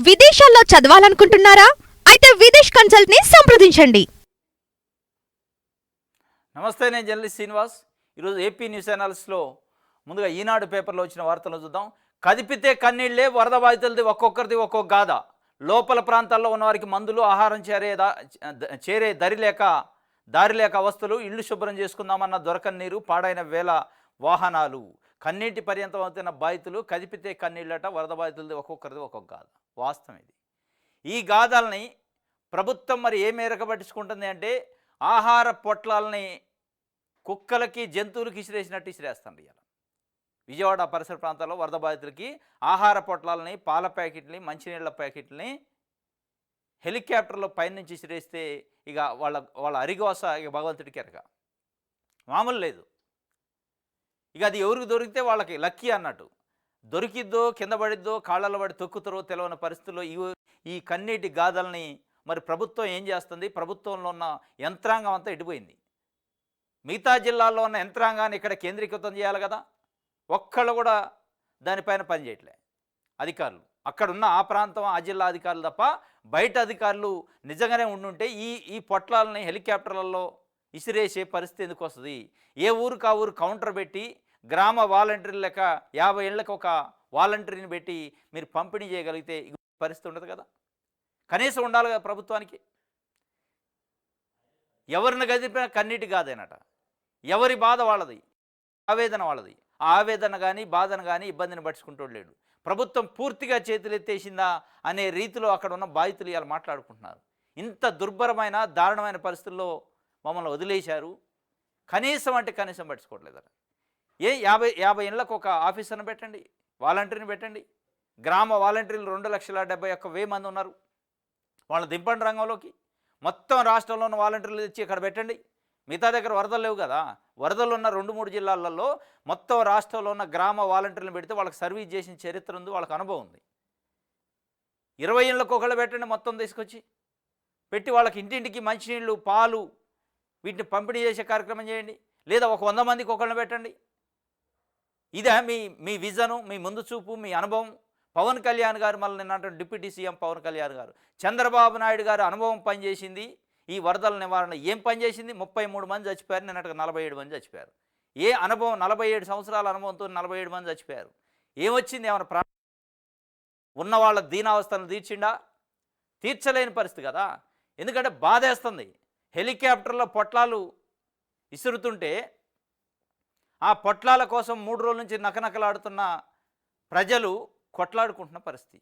విదేశాల్లో చదవాలనుకుంటున్నారా? అయితే విదేశ్ కన్సల్ట్ ని సంప్రదించండి. నమస్తే, నేను జర్నలిస్ట్ శ్రీనివాస్. ఈరోజు ఏపీ న్యూస్ అనాలిసిస్లో ముందుగా ఈనాడు పేపర్లో వచ్చిన వార్తలు చూద్దాం. కదిపితే కన్నీళ్లే, వరద బాధితులది ఒక్కొక్కరిది ఒక్కొక్క గాథ. లోపల ప్రాంతాల్లో ఉన్నవారికి మందులు, ఆహారం చేరే దారి లేక అవస్థలు, ఇళ్లు శుభ్రం చేసుకుందామన్న దొరకని నీరు, పాడైన వేల వాహనాలు. కన్నీటి పర్యంతం అవుతున్న బాధితులు, కదిపితే కన్నీళ్ళట, వరద బాధితులది ఒక్కొక్కరిది ఒక్కొక్క గాథ. వాస్తవం ఇది. ఈ గాథల్ని ప్రభుత్వం మరి ఏ మేరకు పట్టించుకుంటుంది అంటే, ఆహార పొట్లాలని కుక్కలకి, జంతువులకి ఇసిరేసినట్టు ఇసిరేస్తాను. ఇవాళ విజయవాడ పరిసర ప్రాంతాల్లో వరద బాధితులకి ఆహార పొట్లాలని, పాల ప్యాకెట్లని, మంచినీళ్ళ ప్యాకెట్లని హెలికాప్టర్లో పైనుంచి ఇసిరేస్తే ఇక వాళ్ళ అరిగోస ఇక భగవంతుడికి ఎరగ, మామూలు లేదు. ఇక అది ఎవరికి దొరికితే వాళ్ళకి లక్కీ అన్నట్టు. దొరికిద్దో, కింద పడిద్దో, కాళ్ళలో పడి తొక్కుతారో తెలియని పరిస్థితుల్లో ఈ కన్నీటి గాథల్ని మరి ప్రభుత్వం ఏం చేస్తుంది? ప్రభుత్వంలో ఉన్న యంత్రాంగం అంతా ఇడిపోయింది. మిగతా జిల్లాల్లో ఉన్న యంత్రాంగాన్ని ఇక్కడ కేంద్రీకృతం చేయాలి కదా. ఒక్కళ్ళు కూడా దానిపైన పనిచేయట్లే అధికారులు. అక్కడున్న ఆ ప్రాంతం, ఆ జిల్లా అధికారులు తప్ప బయట అధికారులు నిజంగానే ఉండుంటే ఈ పొట్లాలని హెలికాప్టర్లలో ఇసిరేసే పరిస్థితి ఎందుకు వస్తుంది? ఏ ఊరికి ఆ ఊరు కౌంటర్ పెట్టి, గ్రామ వాలంటీర్లు లెక్క 50 ఏళ్ళకి ఒక వాలంటీర్ని పెట్టి మీరు పంపిణీ చేయగలిగితే పరిస్థితి ఉండదు కదా. కనీసం ఉండాలి కదా ప్రభుత్వానికి. ఎవరిని గదిపినా కన్నీటి కాదేనట. ఎవరి బాధ వాళ్ళది, ఆవేదన వాళ్ళది. ఆ ఆవేదన కానీ, బాధను కానీ, ఇబ్బందిని పట్టించుకుంటూ లేడు. ప్రభుత్వం పూర్తిగా చేతులెత్తేసిందా అనే రీతిలో అక్కడ ఉన్న బాధితులు ఇలా మాట్లాడుకుంటున్నారు. ఇంత దుర్భరమైన, దారుణమైన పరిస్థితుల్లో మమ్మల్ని వదిలేశారు, కనీసం అంటే కనీసం పట్టించుకోవట్లేదట. 50 ఏళ్ళకు ఒక ఆఫీసర్ని పెట్టండి, వాలంటీర్ని పెట్టండి. గ్రామ వాలంటీర్లు 2,71,000 మంది ఉన్నారు. వాళ్ళని దింపండి రంగంలోకి. మొత్తం రాష్ట్రంలో ఉన్న వాలంటీర్లు తెచ్చి ఇక్కడ పెట్టండి. మిగతా దగ్గర వరదలు లేవు కదా. వరదలు ఉన్న 2-3 జిల్లాలలో మొత్తం రాష్ట్రంలో ఉన్న గ్రామ వాలంటీర్లను పెడితే వాళ్ళకి సర్వీస్ చేసిన చరిత్ర ఉంది, వాళ్ళకి అనుభవం ఉంది. 20 ఏళ్ళకు ఒకళ్ళు పెట్టండి, మొత్తం తీసుకొచ్చి పెట్టి వాళ్ళకి ఇంటింటికి మంచినీళ్ళు, పాలు వీటిని పంపిణీ చేసే కార్యక్రమం చేయండి. లేదా ఒక 100 మందికి ఒకళ్ళని పెట్టండి. ఇదే మీ విజను, మీ ముందు చూపు, మీ అనుభవం. పవన్ కళ్యాణ్ గారు, మళ్ళీ నిన్న డిప్యూటీ సీఎం పవన్ కళ్యాణ్ గారు, చంద్రబాబు నాయుడు గారు అనుభవం పనిచేసింది ఈ వరదల నివారణ. ఏం పనిచేసింది? 33 మంది చచ్చిపోయారు, నిన్నటికి 47 మంది చచ్చిపోయారు. ఏ అనుభవం? 47 సంవత్సరాల అనుభవంతో 47 మంది చచ్చిపోయారు. ఏమొచ్చింది? ఏమైనా ఉన్న వాళ్ళ దీనావస్థను తీర్చిండా? తీర్చలేని పరిస్థితి కదా. ఎందుకంటే బాధేస్తుంది. హెలికాప్టర్లో పొట్లాలు ఇసురుతుంటే ఆ పొట్లాల కోసం 3 రోజుల నుంచి నకనకలాడుతున్న ప్రజలు కొట్లాడుకుంటున్న పరిస్థితి.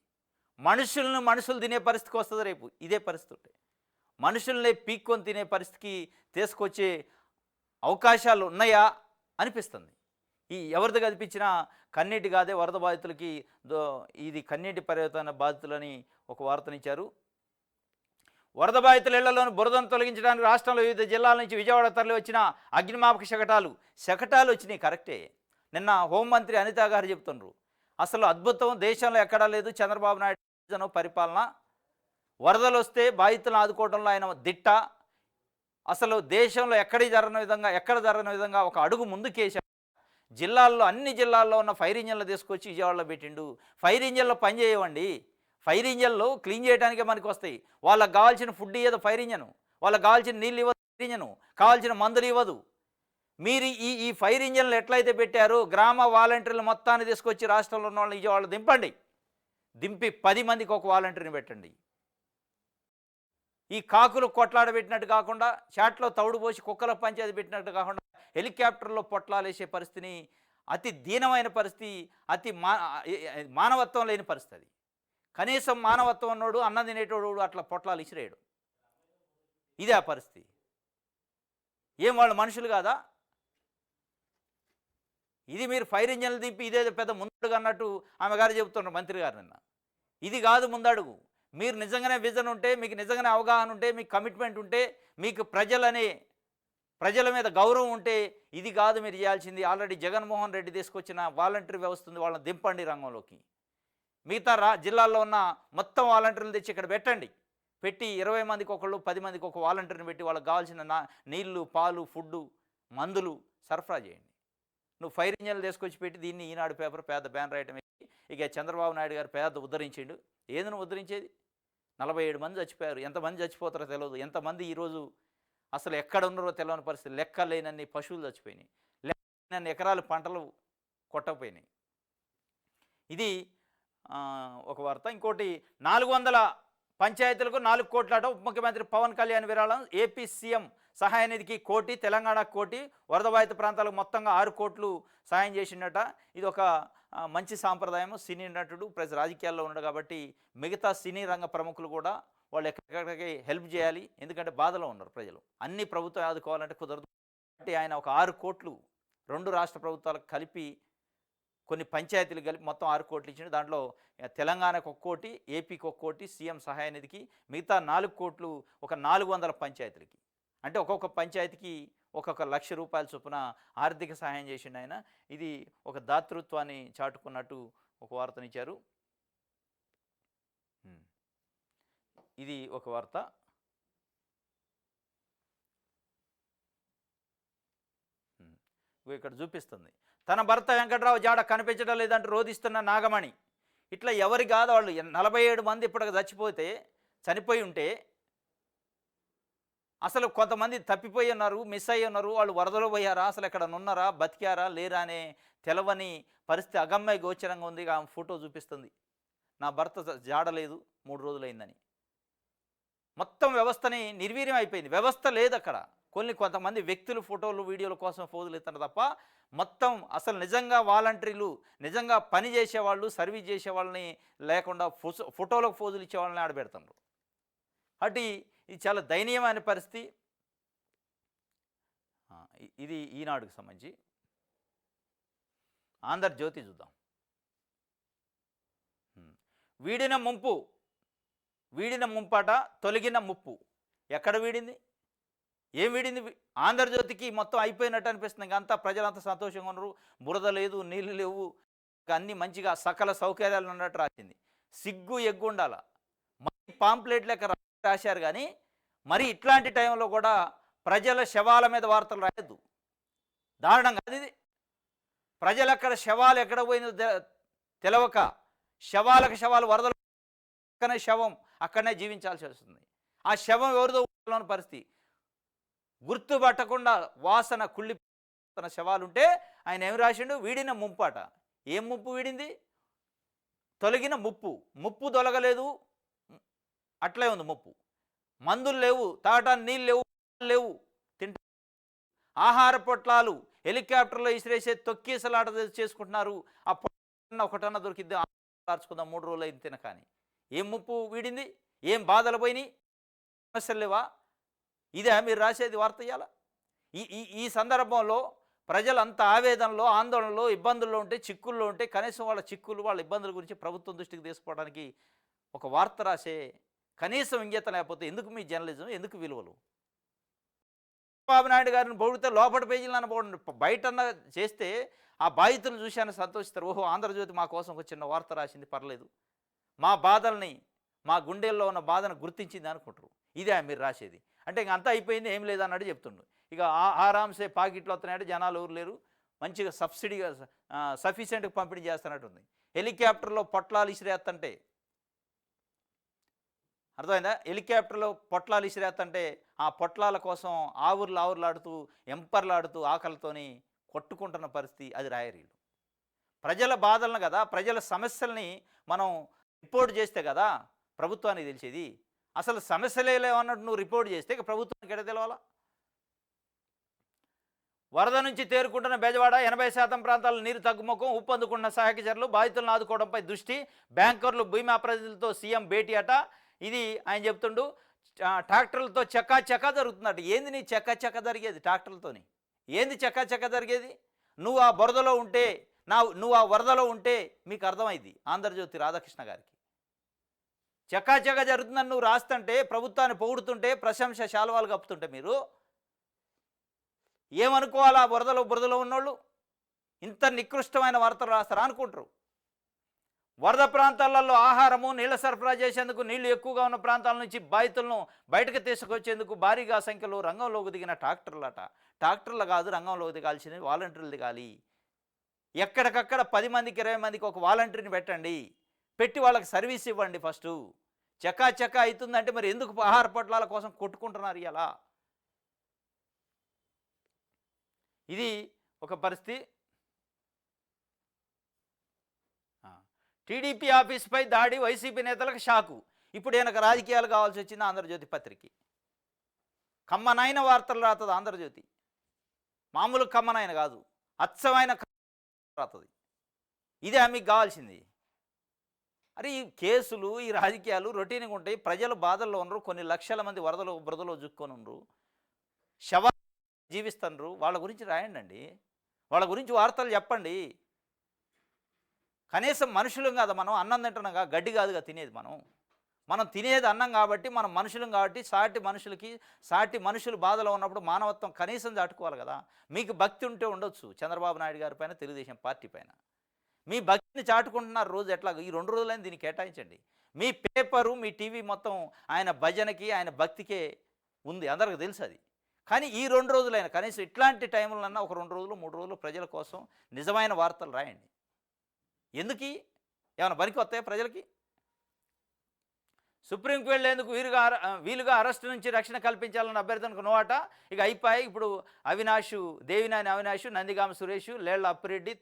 మనుషులు తినే పరిస్థితికి వస్తుంది రేపు. ఇదే పరిస్థితి ఉంటే మనుషుల్ని పీక్కొని తినే పరిస్థితికి తీసుకొచ్చే అవకాశాలు ఉన్నాయా అనిపిస్తుంది. ఎవరిది కనిపించినా కన్నీటి కాదే వరద బాధితులకి ఇది కన్నీటి పర్యటన బాధితులని ఒక వార్తనిచ్చారు. వరద బాధితుల ఇళ్లలోని బురదను తొలగించడానికి రాష్ట్రంలో వివిధ జిల్లాల నుంచి విజయవాడ తరలి వచ్చిన అగ్నిమాపక శకటాలు వచ్చినాయి. కరెక్టే. నిన్న హోంమంత్రి అనిత గారు చెప్తున్నారు, అసలు అద్భుతం, దేశంలో ఎక్కడా లేదు చంద్రబాబు నాయుడు పరిపాలన. వరదలు వస్తే బాధితులను ఆదుకోవడంలో ఆయన దిట్ట. అసలు దేశంలో ఎక్కడ జరగని విధంగా ఒక అడుగు ముందుకేశాడు. జిల్లాల్లో, అన్ని జిల్లాల్లో ఉన్న ఫైర్ ఇంజన్లు తీసుకొచ్చి విజయవాడలో పెట్టిండు. ఫైర్ ఇంజన్లో పనిచేయవండి. ఫైర్ ఇంజన్లు క్లీన్ చేయడానికే మనకి వస్తాయి. వాళ్ళకి కావాల్సిన ఫుడ్ ఇవ్వదు ఫైర్ ఇంజను, వాళ్ళకి కావాల్సిన నీళ్ళు ఇవ్వదు ఫైర్ ఇంజను, కావాల్సిన మందులు ఇవ్వదు. మీరు ఈ ఫైర్ ఇంజన్లు ఎట్లయితే పెట్టారో, గ్రామ వాలంటీర్లు మొత్తాన్ని తీసుకొచ్చి రాష్ట్రంలో ఉన్న వాళ్ళని విజయవాడలో దింపండి. దింపి 10 మందికి ఒక వాలంటీర్ని పెట్టండి. ఈ కాకులు కొట్లాడబెట్టినట్టు కాకుండా, చాట్లో తౌడు పోసి కుక్కల పంచాయతీ పెట్టినట్టు కాకుండా, హెలికాప్టర్లో పొట్లాలేసే పరిస్థితిని, అతి దీనమైన పరిస్థితి, మానవత్వం లేని పరిస్థితి. కనీసం మానవత్వం ఉన్నోడు, అన్నం తినేటోడు అట్లా పొట్లాలు ఇసిరేయడు. ఇదే ఆ పరిస్థితి. ఏం వాళ్ళు మనుషులు కాదా? ఇది మీరు ఫైర్ ఇంజన్లు దింపి ఇదేదో పెద్ద ముందడుగు అన్నట్టు ఆమె గారు చెబుతున్నారు, మంత్రి గారు నిన్న. ఇది కాదు ముందడుగు. మీరు నిజంగానే విజన్ ఉంటే, మీకు నిజంగానే అవగాహన ఉంటే, మీకు కమిట్మెంట్ ఉంటే, మీకు ప్రజల మీద గౌరవం ఉంటే ఇది కాదు మీరు చేయాల్సింది. ఆల్రెడీ జగన్మోహన్ రెడ్డి తీసుకొచ్చిన వాలంటీర్ వ్యవస్థ ఉంది, వాళ్ళని దింపండి రంగంలోకి. మిగతా జిల్లాల్లో ఉన్న మొత్తం వాలంటీర్లు తెచ్చి ఇక్కడ పెట్టండి. పెట్టి 20 మందికి ఒకళ్ళు, 10 మందికి ఒక వాలంటీర్ని పెట్టి వాళ్ళకి కావాల్సిన నీళ్లు, పాలు, ఫుడ్డు, మందులు సరఫరా చేయండి. నువ్వు ఫైర్ ఇంజన్లు తీసుకొచ్చి పెట్టి దీన్ని ఈనాడు పేపర్ పెద్ద బ్యానర్ రాయటం. ఇక చంద్రబాబు నాయుడు గారు పేద ఉద్ధరించిండు. ఏదైనా ఉద్ధరించేది? 47 మంది చచ్చిపోయారు. ఎంతమంది చచ్చిపోతారో తెలియదు. ఎంతమంది ఈరోజు అసలు ఎక్కడ ఉన్నారో తెలియని పరిస్థితి. లెక్కలేనన్ని పశువులు చచ్చిపోయినాయి. లెక్కలేనన్ని ఎకరాలు పంటలు కొట్టకపోయినాయి. ఇది ఒక వార్త. ఇంకోటి 400 పంచాయతీలకు 4 కోట్లట. ఉప ముఖ్యమంత్రి పవన్ కళ్యాణ్ విరాళం. ఏపీ సీఎం సహాయ నిధికి 1 కోటి, తెలంగాణకు 1 కోటి, వరద బాధిత ప్రాంతాలకు మొత్తంగా 6 కోట్లు సాయం చేసిండట. ఇది ఒక మంచి సాంప్రదాయం. సినీ నటుడు ప్లస్ రాజకీయాల్లో ఉన్నాడు కాబట్టి మిగతా సినీ రంగ ప్రముఖులు కూడా వాళ్ళు ఎక్కడికి హెల్ప్ చేయాలి. ఎందుకంటే బాధలో ఉన్నారు ప్రజలు. అన్ని ప్రభుత్వం ఆదుకోవాలంటే కుదరదు కాబట్టి ఆయన ఒక 6 కోట్లు 2 రాష్ట్ర ప్రభుత్వాలకు కలిపి కొన్ని పంచాయతీలు కలిపి మొత్తం 6 కోట్లు ఇచ్చిండు. దాంట్లో తెలంగాణకు 1 కోటి, ఏపీకి 1 కోటి సీఎం సహాయ నిధికి, మిగతా 4 కోట్లు ఒక 400 పంచాయతీలకి. అంటే ఒక్కొక్క పంచాయతీకి ఒక్కొక్క ₹1,00,000 చొప్పున ఆర్థిక సహాయం చేసిండు ఆయన. ఇది ఒక దాతృత్వాన్ని చాటుకున్నట్టు ఒక వార్తనిచ్చారు. ఇది ఒక వార్త. ఇక్కడ చూపిస్తుంది. తన భర్త వెంకట్రావు జాడ కనిపించడం లేదంటూ రోధిస్తున్న నాగమణి. ఇట్లా ఎవరి కాదు వాళ్ళు 47 మంది ఇప్పటికి చనిపోయి ఉంటే అసలు కొంతమంది తప్పిపోయి ఉన్నారు, మిస్ అయ్యి ఉన్నారు. వాళ్ళు వరదలో పోయారా, అసలు ఎక్కడ ఉన్నారా, బతికారా లేరా అనే తెలవని పరిస్థితి అగమ్య గోచరంగా ఉంది. ఆమె ఫోటో చూపిస్తుంది. నా భర్త జాడలేదు 3 రోజులైందని. మొత్తం వ్యవస్థని నిర్వీర్యం అయిపోయింది. వ్యవస్థ లేదు అక్కడ. కొంతమంది వ్యక్తులు ఫోటోలు వీడియోల కోసం ఫోజులు ఇస్తారు తప్ప మొత్తం అసలు నిజంగా వాలంటీర్లు, నిజంగా పని చేసేవాళ్ళు, సర్వీస్ చేసేవాళ్ళని లేకుండా ఫోటోలకు ఫోజులు ఇచ్చే వాళ్ళని ఆడబెడుతున్నారు. అటు ఇది చాలా దయనీయమైన పరిస్థితి. ఇది ఈనాడుకు సంబంధించి. ఆంధ్రజ్యోతి చూద్దాం. వీడిన ముంపట తొలగిన ముప్పు. ఎక్కడ వీడింది? ఏం వీడింది? ఆంధ్రజ్యోతికి మొత్తం అయిపోయినట్టు అనిపిస్తుంది. ఇంకా అంతా ప్రజలంతా సంతోషంగా ఉన్నారు. బురద లేదు, నీళ్ళు లేవు, అన్నీ మంచిగా సకల సౌకర్యాలు ఉన్నట్టు రాసింది. సిగ్గు ఎగ్గు ఉండాల. మరి పాంప్లెట్ లెక్క రాశారు కానీ మరి ఇట్లాంటి టైంలో కూడా ప్రజల శవాల మీద వార్తలు రాయద్దు. దారుణంగా అది. ప్రజలు అక్కడ శవాలు ఎక్కడ పోయిందో తెలవక శవాలు వరదలు శవం అక్కడనే జీవించాల్సి వస్తుంది. ఆ శవం ఎవరిదో పరిస్థితి గుర్తుపట్టకుండా వాసన కుళ్ళిపోతున్న శవాలుంటే ఆయన ఏమి రాసిండు? వీడిన ముంపాట. ఏం ముప్పు వీడింది? తొలగిన ముప్పు తొలగలేదు, అట్లే ఉంది ముప్పు. మందులు లేవు, తాగటానికి నీళ్ళు లేవు, తింటా ఆహార పొట్లాలు హెలికాప్టర్లో ఇసిరేసే తొక్కీసలాట చేసుకుంటున్నారు. ఆ పొట్ట ఒకటన్నా దొరికిద్ది మార్చుకుందాం 3 రోజులు అయింది తినకాని. ఏం ముప్పు వీడింది? ఏం బాధలు పోయినాయి? సమస్యలు లేవా? ఇదే మీరు రాసేది వార్త ఇయ్యాల? ఈ సందర్భంలో ప్రజలంతా ఆవేదనలో, ఆందోళనలో, ఇబ్బందుల్లో ఉంటే, చిక్కుల్లో ఉంటే కనీసం వాళ్ళ ఇబ్బందుల గురించి ప్రభుత్వం దృష్టికి తీసుకోవడానికి ఒక వార్త రాసే కనీసం ఇంగిత లేకపోతే ఎందుకు మీ జర్నలిజం, ఎందుకు విలువలు? చంద్రబాబు నాయుడు గారిని పొగిడితే లోపల పేజీలు అనబోండి, బయటన్నా చేస్తే ఆ బాధితులు చూశాను సంతోషిస్తారు. ఓహో, ఆంధ్రజ్యోతి మా కోసం ఒక చిన్న వార్త రాసింది, పర్లేదు, మా బాధల్ని, మా గుండెల్లో ఉన్న బాధను గుర్తించింది అనుకుంటారు. ఇదే మీరు రాసేది. అంటే ఇంక అంతా అయిపోయింది, ఏం లేదన్నాడు చెప్తుండు. ఇక ఆరామ్సే పాకెట్లు వస్తున్నాయంటే జనాలు ఊరు లేరు, మంచిగా సబ్సిడీగా సఫిషియెంట్గా పంపిణీ చేస్తున్నట్టుంది. హెలికాప్టర్లో పొట్లాలు ఇసిరేస్తుంటే అర్థమైందా? హెలికాప్టర్లో పొట్లాలు ఇసిరేస్తుంటే ఆ పొట్లాల కోసం ఆవుర్లాడుతూ ఎంపర్లాడుతూ ఆకలితోని కొట్టుకుంటున్న పరిస్థితి. అది రాయరీలు. ప్రజల బాధలను కదా, ప్రజల సమస్యల్ని మనం రిపోర్ట్ చేస్తే కదా ప్రభుత్వానికి తెలిసేది. అసలు సమస్యలే లేవన్నట్టు నువ్వు రిపోర్ట్ చేస్తే ఇక ప్రభుత్వానికి ఎక్కడ తెలవాలా? వరద నుంచి తేరుకుంటున్న బెజవాడ 80% ప్రాంతాల్లో నీరు తగ్గుముఖం, ఉప్పందుకున్న సహాయక చర్యలు, బాధితులను ఆదుకోవడంపై దృష్టి, బ్యాంకర్లు బీమా ప్రతినిధులతో సీఎం భేటీ అట. ఇది ఆయన చెప్తుండు. ట్రాక్టర్లతో చక్కా జరుగుతున్నట్టు. ఏంది నీ చక్కా జరిగేది? ట్రాక్టర్లతోని ఏంది చక్కా జరిగేది? నువ్వు ఆ బురదలో ఉంటే, నువ్వు ఆ వరదలో ఉంటే మీకు అర్థమైంది. ఆంధ్రజ్యోతి రాధాకృష్ణ గారికి చక్కా జరుగుతుందని నువ్వు రాస్తుంటే, ప్రభుత్వాన్ని పొగుడుతుంటే, ప్రశంస శాలువాలు కప్పుతుంటే మీరు ఏమనుకోవాలా? బురదలో ఉన్నోళ్ళు ఇంత నికృష్టమైన వార్తలు రాస్తారా అనుకుంటారు. వరద ప్రాంతాలలో ఆహారము, నీళ్ల సరఫరా చేసేందుకు నీళ్లు ఎక్కువగా ఉన్న ప్రాంతాల నుంచి బాధితులను బయటకు తీసుకొచ్చేందుకు భారీగా సంఖ్యలో రంగంలోకి దిగిన ట్రాక్టర్లు కాదు రంగంలోకి దిగాల్సినవి, వాలంటీర్లు దిగాలి. ఎక్కడికక్కడ 10 మందికి 20 మందికి ఒక వాలంటీర్ని పెట్టండి. పెట్టి వాళ్ళకి సర్వీస్ ఇవ్వండి ఫస్టు. చకా చకా అవుతుందంటే మరి ఎందుకు ఆహార పొట్లాల కోసం కొట్టుకుంటున్నారు ఇలా? ఇది ఒక పరిస్థితి. టీడీపీ ఆఫీస్పై దాడి, వైసీపీ నేతలకు షాకు. ఇప్పుడు ఈయనకు రాజకీయాలు కావాల్సి వచ్చింది ఆంధ్రజ్యోతి పత్రిక. కమ్మనైన వార్తలు రాతుంది ఆంధ్రజ్యోతి. మామూలు కమ్మనైన కాదు, అచ్చమైన రాతుంది. ఇదే మీకు కావాల్సింది. అరే ఈ కేసులు, ఈ రాజకీయాలు రొటీన్గా ఉంటాయి. ప్రజలు బాధల్లో ఉన్నారు. కొన్ని లక్షల మంది వరదలో బురదలో జుక్కొని ఉన్నారు. శవ జీవిస్తున్నారు. వాళ్ళ గురించి రాయండి. వాళ్ళ గురించి వార్తలు చెప్పండి. కనీసం మనుషులం కాదు మనం, అన్నం తింటున్నాగా, గడ్డి కాదుగా తినేది మనం తినేది అన్నం కాబట్టి, మనం మనుషులం కాబట్టి సాటి మనుషులు బాధలో ఉన్నప్పుడు మానవత్వం కనీసం దాటుకోవాలి కదా. మీకు భక్తి ఉంటే ఉండొచ్చు చంద్రబాబు నాయుడు గారి పైన, తెలుగుదేశం పార్టీ పైన. మీ భక్తిని చాటుకుంటున్నారు రోజు. ఎట్లా ఈ 2 రోజులైనా దీన్ని కేటాయించండి. మీ పేపరు, మీ టీవీ మొత్తం ఆయన భజనకి, ఆయన భక్తికే ఉంది, అందరికీ తెలుసు అది. కానీ ఈ 2 రోజులైనా కనీసం ఇట్లాంటి టైంలన్నా ఒక 2 రోజులు 3 రోజులు ప్రజల కోసం నిజమైన వార్తలు రాయండి. ఎందుకు ఏమైనా పనికి వస్తాయా ప్రజలకి? సుప్రీంకి వెళ్లేందుకు వీలుగా అరెస్టు నుంచి రక్షణ కల్పించాలన్న అభ్యర్థనకు నోట. ఇక అయిపోయి. ఇప్పుడు దేవినేని అవినాష్, నందిగామ సురేష్, లేళ్ల అప్పిరెడ్డి,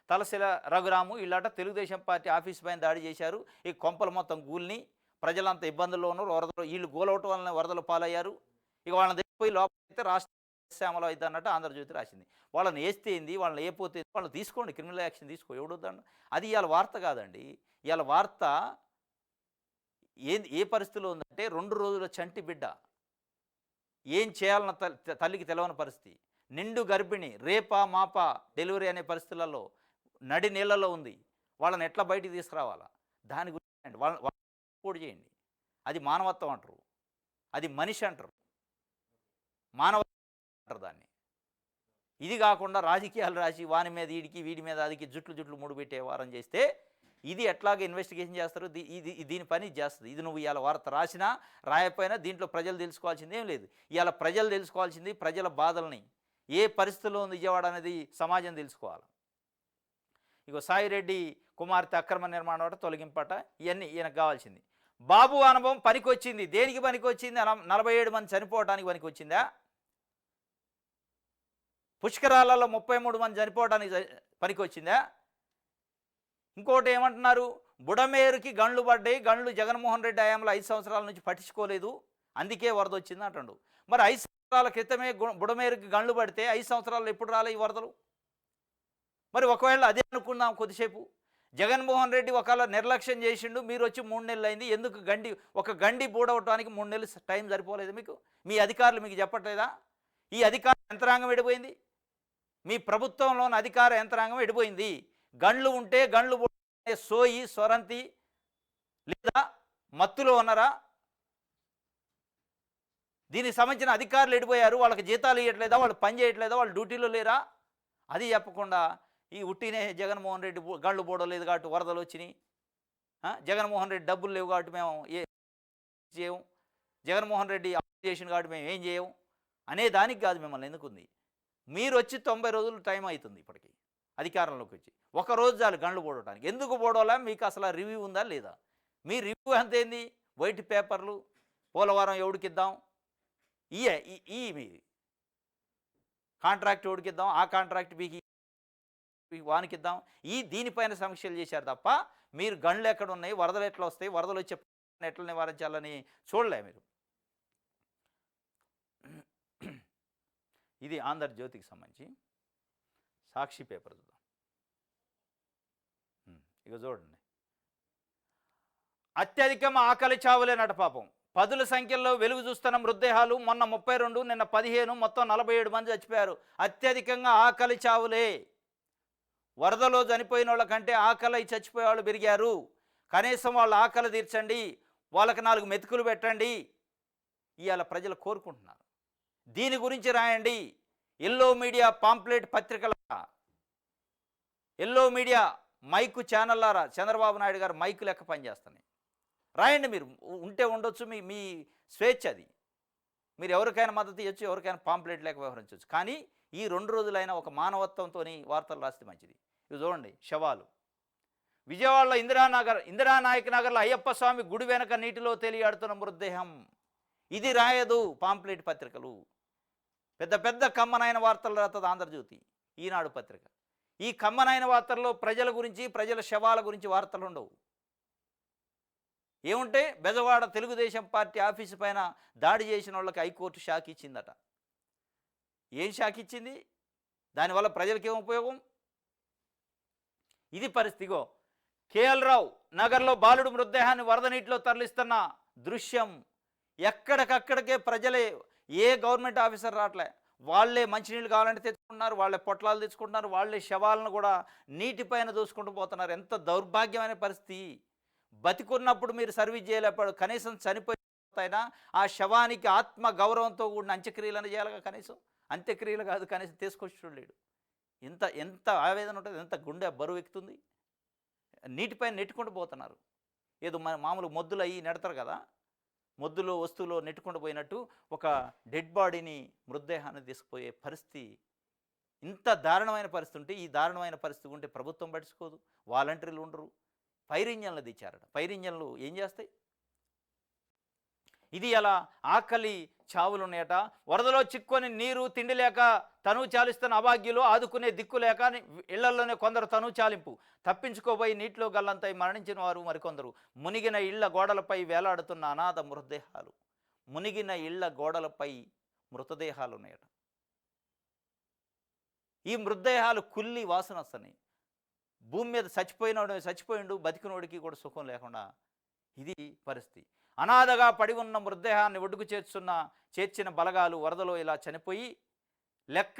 తలశిల రఘురాము వీళ్ళట తెలుగుదేశం పార్టీ ఆఫీస్ పైన దాడి చేశారు. ఈ కొంపలు మొత్తం గూల్ని, ప్రజలంతా ఇబ్బందుల్లో ఉన్నారు. వరదలు వీళ్ళు గోలవటం వలన వరదలు పాలయ్యారు. ఇక వాళ్ళని దగ్గరికి లోపలితే రాష్ట్ర శ్యామలో అయితే అన్నట్టు ఆంధ్రజ్యోతి రాసింది. వాళ్ళని వేస్తే ఏంది, వాళ్ళని వేయపోతే వాళ్ళని తీసుకోండి, క్రిమినల్ యాక్షన్ తీసుకో, ఎవడొద్దండి. అది ఇవాళ వార్త కాదండి. ఇవాళ వార్త ఏ పరిస్థితిలో ఉందంటే 2 రోజుల చంటి బిడ్డ ఏం చేయాలన్న తల్లికి తెలవని పరిస్థితి. నిండు గర్భిణి, రేపా మాపా డెలివరీ అనే పరిస్థితులలో నడి నీళ్ళలో ఉంది. వాళ్ళని ఎట్లా బయటికి తీసుకురావాలా, దాని గురించి వాళ్ళని చేయండి. అది మానవత్వం అంటారు, అది మనిషి అంటారు, మానవత్వం అంటారు దాన్ని. ఇది కాకుండా రాజకీయాలు రాసి వాని మీద వీడికి, వీడి మీద అదికి జుట్లు ముడిపెట్టే వారం చేస్తే ఇది ఎట్లాగ ఇన్వెస్టిగేషన్ చేస్తారు? దీని పని చేస్తుంది. ఇది నువ్వు ఇవాళ వార్త రాసినా రాయకపోయినా దీంట్లో ప్రజలు తెలుసుకోవాల్సింది ఏం లేదు. ఇవాళ ప్రజలు తెలుసుకోవాల్సింది ప్రజల బాధల్ని, ఏ పరిస్థితుల్లో ఉంది విజయవాడ అనేది సమాజం తెలుసుకోవాలి. ఇగో సాయిరెడ్డి కుమార్తె అక్రమ నిర్మాణం తొలగింపట, ఇవన్నీ ఈయనకు కావాల్సింది. బాబు అనుభవం పనికొచ్చింది. దేనికి పనికొచ్చింది? 47 మంది చనిపోవడానికి పనికొచ్చిందా? పుష్కరాలలో 33 మంది చనిపోవడానికి పనికొచ్చిందా? ఇంకోటి ఏమంటున్నారు, బుడమేరుకి గండ్లు పడ్డాయి, గండ్లు జగన్మోహన్ రెడ్డి హయాంలో 5 సంవత్సరాల నుంచి పట్టించుకోలేదు, అందుకే వరద వచ్చింది అంటాడు. మరి 5 సంవత్సరాల క్రితమే బుడమేరుకి గండ్లు పడితే 5 సంవత్సరాలు ఎప్పుడు రాలే ఈ వరదలు? మరి ఒకవేళ అదే అనుకుందాం కొద్దిసేపు, జగన్మోహన్ రెడ్డి ఒకవేళ నిర్లక్ష్యం చేసిండు, మీరు వచ్చి 3 నెలలు అయింది, ఎందుకు ఒక గండి బూడవటానికి 3 నెలలు టైం సరిపోలేదు మీకు? మీ అధికారులు మీకు చెప్పట్లేదా? ఈ అధికార యంత్రాంగం ఎడిపోయింది, మీ ప్రభుత్వంలోని అధికార యంత్రాంగం ఎడిపోయింది. గండ్లు ఉంటే గండ్లు సోయి స్వరంతి లేదా మత్తులో ఉన్నారా? దీనికి సంబంధించిన అధికారులు ఎడిపోయారు, వాళ్ళకి జీతాలు ఇవ్వట్లేదా, వాళ్ళు పని చేయట్లేదా, వాళ్ళు డ్యూటీలో లేరా? అది చెప్పకుండా ఈ ఉట్టినే జగన్మోహన్ రెడ్డి గండ్లు పోవలేదు కాబట్టి వరదలు వచ్చినాయి, జగన్మోహన్ రెడ్డి డబ్బులు లేవు కాబట్టి మేము చేయము, జగన్మోహన్ రెడ్డి చేసిన కాబట్టి మేము ఏం చేయము అనే దానికి కాదు మిమ్మల్ని ఎందుకుంది. మీరు వచ్చి 90 రోజులు టైం అవుతుంది ఇప్పటికి అధికారంలోకి వచ్చి. ఒక రోజు చాలు గండ్లు పోవడానికి. ఎందుకు పోవడాలా? మీకు అసలు రివ్యూ ఉందా లేదా? మీ రివ్యూ అంతేంది? వైట్ పేపర్లు, పోలవరం ఎవడికిద్దాం, ఈ మీ కాంట్రాక్ట్ ఎవడికిద్దాం, ఆ కాంట్రాక్ట్ మీకు వానికిద్దాం, దీనిపైన సమీక్షలు చేశారు తప్ప మీరు గండ్లు ఎక్కడ ఉన్నాయి, వరదలు ఎట్లా వస్తాయి, వరదలు వచ్చే ఎట్లా నివారించాలని చూడలే మీరు. ఇది ఆంధ్రజ్యోతికి సంబంధించి సాక్షి పేపర్ చూద్దాం. ఇక చూడండి, అత్యధికం ఆకలి చావులేనట పాపం. 10ల సంఖ్యలో వెలుగు చూస్తున్న మృతదేహాలు. మొన్న 32, నిన్న 15, మొత్తం 47 మంది చచ్చిపోయారు. అత్యధికంగా ఆకలి చావులే. వరదలో చనిపోయిన వాళ్ళ కంటే ఆకలి చచ్చిపోయే వాళ్ళు పెరిగారు. కనీసం వాళ్ళ ఆకలి తీర్చండి, వాళ్ళకి 4 మెతుకులు పెట్టండి, ఇవాళ ప్రజలు కోరుకుంటున్నారు. దీని గురించి రాయండి. ఎల్లో మీడియా పాంప్లెట్ పత్రికల, ఎల్లో మీడియా మైకు ఛానల్లారా, చంద్రబాబు నాయుడు గారు మైకు లెక్క పనిచేస్తున్నాయి. రాయండి, మీరు ఉంటే ఉండొచ్చు, మీ స్వేచ్ఛ అది. మీరు ఎవరికైనా మద్దతు ఇవ్వచ్చు, ఎవరికైనా పాంప్లెట్ లేక వ్యవహరించవచ్చు. కానీ ఈ 2 రోజులైనా ఒక మానవత్వంతో వార్తలు రాస్తే మంచిది. ఇవి చూడండి, శవాలు. విజయవాడలో ఇందిరానాయక్ నగర్లో అయ్యప్ప స్వామి గుడి వెనక నీటిలో తేలియాడుతున్న మృతదేహం. ఇది రాయదు పాంప్లెట్ పత్రికలు. పెద్ద పెద్ద కమ్మనైన వార్తలు రాస్తుంది ఆంధ్రజ్యోతి, ఈనాడు పత్రిక. ఈ కమ్మనైన వార్తల్లో ప్రజల గురించి, ప్రజల శవాల గురించి వార్తలు ఉండవు. ఏముంటే బెజవాడ తెలుగుదేశం పార్టీ ఆఫీసు పైన దాడి చేసిన వాళ్ళకి హైకోర్టు షాక్ ఇచ్చిందట. ఏం షాక్ ఇచ్చింది? దానివల్ల ప్రజలకి ఏం ఉపయోగం? ఇది పరిస్థితిగో. కేఎల్ రావు నగర్లో బాలుడు మృతదేహాన్ని వరద నీటిలో తరలిస్తున్న దృశ్యం. ఎక్కడికక్కడికే ప్రజలే, ఏ గవర్నమెంట్ ఆఫీసర్ రావట్లే, వాళ్ళే మంచినీళ్ళు కావాలంటే తెచ్చుకుంటున్నారు, వాళ్ళే పొట్లాలు తెచ్చుకుంటున్నారు, వాళ్ళే శవాలను కూడా నీటిపైన దూసుకుంటూ పోతున్నారు. ఎంత దౌర్భాగ్యమైన పరిస్థితి. బతికున్నప్పుడు మీరు సర్వీస్ చేయలేపాడు, కనీసం చనిపోయినా ఆ శవానికి ఆత్మ గౌరవంతో కూడిన అంత్యక్రియలను చేయాలిగా. కనీసం అంత్యక్రియలు కాదు, కనీసం తీసుకొచ్చి లేడు. ఎంత ఎంత ఆవేదన ఉంటుంది, ఎంత గుండె బరువు ఎక్కుతుంది. నీటిపైన నెట్టుకుంటూ పోతున్నారు. ఏదో మామూలు మొద్దులు అయ్యి నెడతారు కదా, మొద్దులో వస్తువులో నెట్టుకుంటూ పోయినట్టు ఒక డెడ్ బాడీని, మృతదేహాన్ని తీసుకుపోయే పరిస్థితి. ఇంత దారుణమైన పరిస్థితి ఉంటే, ఈ దారుణమైన పరిస్థితి ఉంటే ప్రభుత్వం పట్టించుకోదు, వాలంటీర్లు ఉండరు. ఫైర్ ఇంజన్లు తెచ్చారట. ఫైర్ ఇంజన్లు ఏం చేస్తాయి? ఇది అలా ఆకలి చావులు ఉన్నాయట. వరదలో చిక్కుకొని నీరు తిండి లేక తనువు చాలిస్తున్న అభాగ్యులు, ఆదుకునే దిక్కు లేక ఇళ్లలోనే కొందరు తనువు చాలింపు. తప్పించుకోబోయి నీటిలో గల్లంతై మరణించిన వారు మరికొందరు. మునిగిన ఇళ్ల గోడలపై వేలాడుతున్న అనాథ మృతదేహాలు. మునిగిన ఇళ్ల గోడలపై మృతదేహాలు ఉన్నాయట. ఈ మృతదేహాలు కుల్లి వాసన వస్తున్నాయి. భూమి మీద చచ్చిపోయిండు, బతికినోడికి కూడా సుఖం లేకుండా ఇది పరిస్థితి. అనాథగా పడి ఉన్న మృతదేహాన్ని ఒడ్డుకు చేర్చిన బలగాలు వరదలో ఇలా చనిపోయి లెక్క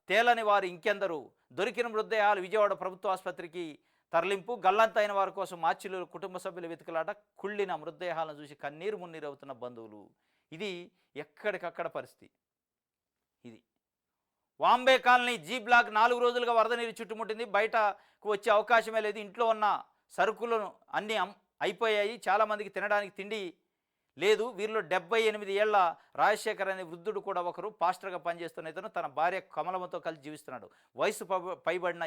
తేలని వారు ఇంకెందరు. దొరికిన మృతదేహాలు విజయవాడ ప్రభుత్వ ఆసుపత్రికి తరలింపు. గల్లంతైన వారి కోసం మార్చిలు కుటుంబ సభ్యుల వెతుకులాట. కుళ్ళిన మృతదేహాలను చూసి కన్నీరు మున్నీరు అవుతున్న బంధువులు. ఇది ఎక్కడికక్కడ పరిస్థితి. ఇది వాంబే కాలనీ జీ బ్లాక్ 4 రోజులుగా వరద నీరు చుట్టుముట్టింది. బయటకు వచ్చే అవకాశమే లేదు. ఇంట్లో ఉన్న సరుకులను అన్నీ అయిపోయాయి. చాలామందికి తినడానికి తిండి లేదు. వీరిలో 78 ఏళ్ల రాజశేఖర్ అనే వృద్ధుడు కూడా ఒకరు. పాస్టర్గా పనిచేస్తున్న ఇతను తన భార్య కమలమ్మతో కలిసి జీవిస్తున్నాడు. వయసు పైబడిన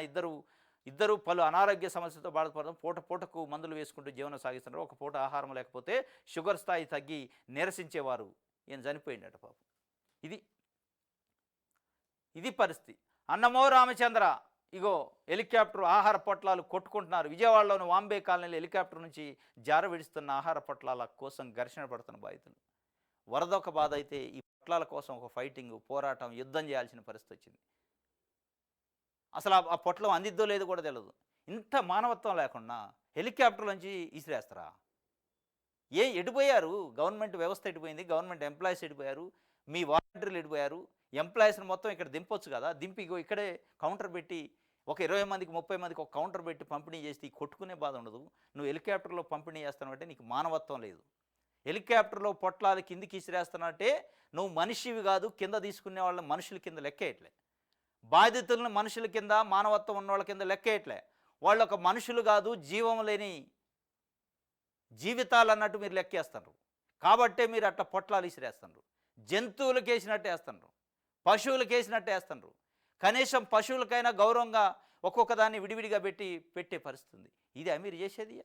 ఇద్దరు పలు అనారోగ్య సమస్యలతో బాధపడడం. పూటకు మందులు వేసుకుంటూ జీవనం సాగిస్తున్నారు. ఒక పూట ఆహారం లేకపోతే షుగర్ స్థాయి తగ్గి నిరసించేవారు. ఈయన చనిపోయిందట పాపం. ఇది పరిస్థితి. అన్నమో రామచంద్ర ఇగో హెలికాప్టర్ ఆహార పొట్లాలు కొట్టుకుంటున్నారు. విజయవాడలోని వాంబే కాలనీలో హెలికాప్టర్ నుంచి జార విడుస్తున్న ఆహార పొట్లాల కోసం ఘర్షణ పడుతున్న బాధితులు. వరద ఒక బాధ అయితే, ఈ పొట్లాల కోసం ఒక ఫైటింగ్, పోరాటం, యుద్ధం చేయాల్సిన పరిస్థితి వచ్చింది. అసలు ఆ పొట్లం అందిద్దో లేదో కూడా తెలియదు. ఇంత మానవత్వం లేకుండా హెలికాప్టర్ నుంచి ఇసిరేస్తారా? ఎడిపోయారు? గవర్నమెంట్ వ్యవస్థ ఎడిపోయింది, గవర్నమెంట్ ఎంప్లాయీస్ ఎడిపోయారు, మీ వాలంటీర్లు ఎడిపోయారు. ఎంప్లాయీస్ని మొత్తం ఇక్కడ దింపొచ్చు కదా, దింపి ఇక్కడే కౌంటర్ పెట్టి ఒక 20 మందికి 30 మందికి ఒక కౌంటర్ పెట్టి పంపిణీ చేసి కొట్టుకునే బాధ ఉండదు. నువ్వు హెలికాప్టర్లో పంపిణీ చేస్తానంటే నీకు మానవత్వం లేదు. హెలికాప్టర్లో పొట్లాలు కిందికి ఇసిరేస్తానంటే నువ్వు మనిషివి కాదు. కింద తీసుకునే వాళ్ళని మనుషుల కింద లెక్కేయట్లే, బాధితులను మనుషుల కింద, మానవత్వం ఉన్న వాళ్ళ కింద లెక్కేయట్లే. వాళ్ళు ఒక మనుషులు కాదు, జీవం లేని జీవితాలు అన్నట్టు మీరు లెక్కేస్తారు. కాబట్టే మీరు అట్లా పొట్లాలు ఇసిరేస్తారు. జంతువులకు వేసినట్టు వేస్తారు, పశువులకు వేసినట్టు వేస్తారు. కనీసం పశువులకైనా గౌరవంగా ఒక్కొక్క దాన్ని విడివిడిగా పెట్టే పరిస్థితి. ఇది మీరు చేసేది.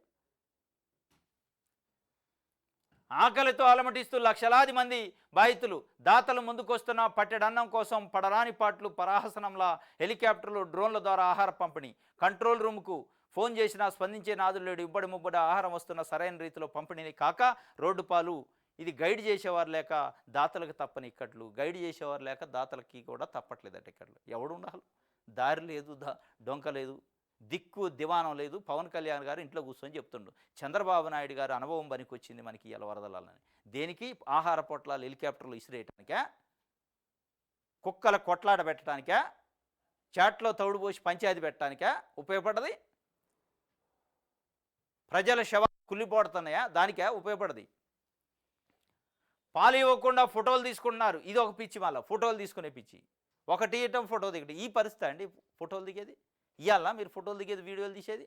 ఆకలితో అలమటిస్తూ లక్షలాది మంది బాధితులు, దాతలు ముందుకొస్తున్న పట్టెడన్నం కోసం పడరాని పాటలు, పరాహసనంలా హెలికాప్టర్లు, డ్రోన్ల ద్వారా ఆహార పంపిణీ. కంట్రోల్ రూమ్కు ఫోన్ చేసినా స్పందించే నాదులు లేడు. ఇబ్బడి ముబ్బడి ఆహారం వస్తున్న సరైన రీతిలో పంపిణీ కాక రోడ్డు పాలు. ఇది గైడ్ చేసేవారు లేక దాతలకు తప్పని ఇక్కట్లు, గైడ్ చేసేవారు లేక దాతలకి కూడా తప్పట్లేదట ఇక్కట్లు. ఎవడు ఉండాలి? దారి లేదు, డొంక లేదు, దిక్కు దివానం లేదు. పవన్ కళ్యాణ్ గారు ఇంట్లో కూర్చొని చెప్తుండు, చంద్రబాబు నాయుడు గారు అనుభవం పనికొచ్చింది మనకి ఇలా వరదలని. దేనికి? ఆహార పొట్లాలు హెలికాప్టర్లు ఇసిరేయటానికా? కుక్కల కొట్లాట పెట్టడానికా? చాట్లో తౌడు పోసి పంచాయతీ పెట్టడానికా ఉపయోగపడ్డది? ప్రజల శవాలు కుళ్ళిపోతున్నాయా? దానికా ఉపయోగపడది? పాలు ఇవ్వకుండా ఫోటోలు తీసుకుంటున్నారు. ఇది ఒక పిచ్చి. మళ్ళీ ఫోటోలు తీసుకునే పిచ్చి. ఒకటి ఇవ్వటం, ఫోటో దిగటం. ఈ పరిస్థితి అండి ఫోటోలు దిగేది. ఇవాళ మీరు ఫోటోలు దిగేది, వీడియోలు తీసేది.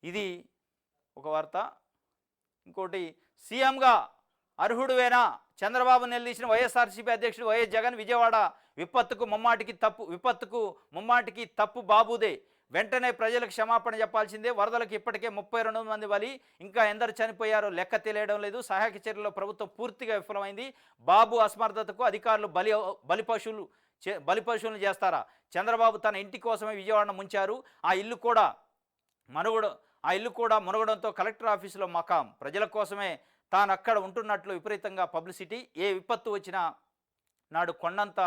ఇది ఒక వార్త. ఇంకోటి, సీఎంగా అర్హుడువేనా? చంద్రబాబు నిలదీసిన వైఎస్ఆర్సీపీ అధ్యక్షుడు వైఎస్ జగన్. విజయవాడ విపత్తుకు ముమ్మాటికి తప్పు బాబుదే. వెంటనే ప్రజలకు క్షమాపణ చెప్పాల్సిందే. వరదలకు ఇప్పటికే 32 మంది బలి, ఇంకా ఎందరు చనిపోయారో లెక్క తెలియడం లేదు. సహాయక చర్యల్లో ప్రభుత్వం పూర్తిగా విఫలమైంది. బాబు అసమర్థతకు అధికారులు బలి పశువులను చేస్తారా? చంద్రబాబు తన ఇంటి కోసమే విజయవాడను ముంచారు. ఆ ఇల్లు కూడా మునగడంతో కలెక్టర్ ఆఫీసులో మకాం. ప్రజల కోసమే తాను అక్కడ ఉంటున్నట్లు విపరీతంగా పబ్లిసిటీ. ఏ విపత్తు వచ్చినా నాడు కొండంత